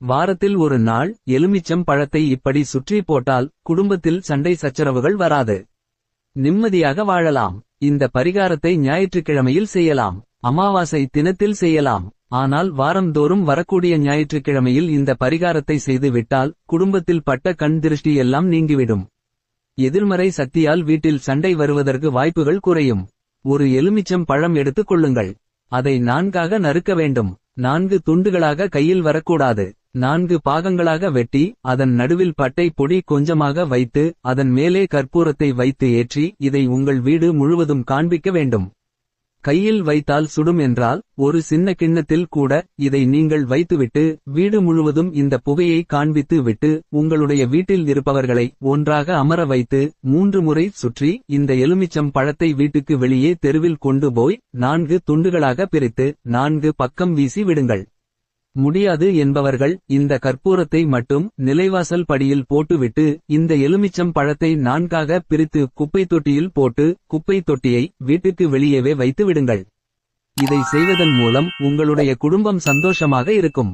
வாரத்தில் ஒரு நாள் எலுமிச்சம் பழத்தை இப்படி சுற்றி போட்டால் குடும்பத்தில் சண்டை சச்சரவுகள் வராது. நிம்மதியாக வாழலாம். இந்த பரிகாரத்தை ஞாயிற்றுக்கிழமையில் செய்யலாம். அமாவாசை தினத்தில் செய்யலாம். ஆனால் வாரந்தோறும் வரக்கூடிய ஞாயிற்றுக்கிழமையில் இந்த பரிகாரத்தை செய்து விட்டால் குடும்பத்தில் பட்ட கண் திருஷ்டி எல்லாம் நீங்கிவிடும். எதிர்மறை சக்தியால் வீட்டில் சண்டை வருவதற்கு வாய்ப்புகள் குறையும். ஒரு எலுமிச்சம் பழம் எடுத்துக் கொள்ளுங்கள். அதை 4ஆக நறுக்க வேண்டும். 4 துண்டுகளாக கையில் வரக்கூடாது. 4 பாகங்களாக வெட்டி அதன் நடுவில் பட்டை பொடி கொஞ்சமாக வைத்து அதன் மேலே கற்பூரத்தை வைத்து ஏற்றி இதை உங்கள் வீடு முழுவதும் காண்பிக்க வேண்டும். கையில் வைத்தால் சுடும் என்றால் ஒரு சின்ன கிண்ணத்தில் கூட இதை நீங்கள் வைத்துவிட்டு வீடு முழுவதும் இந்த புகையை காண்பித்து விட்டு உங்களுடைய வீட்டில் இருப்பவர்களை ஒன்றாக அமர வைத்து 3 முறை சுற்றி இந்த எலுமிச்சம் பழத்தை வீட்டுக்கு வெளியே தெருவில் கொண்டு போய் 4 துண்டுகளாக பிரித்து 4 பக்கம் வீசி விடுங்கள். முடியாது என்பவர்கள் இந்த கற்பூரத்தை மட்டும் நிலைவாசல் படியில் போட்டுவிட்டு இந்த எலுமிச்சம் பழத்தை 4ஆக பிரித்து குப்பை தொட்டியில் போட்டு குப்பை தொட்டியை வீட்டுக்கு வெளியேவே வைத்து விடுங்கள். இதை செய்வதன் மூலம் உங்களுடைய குடும்பம் சந்தோஷமாக இருக்கும்.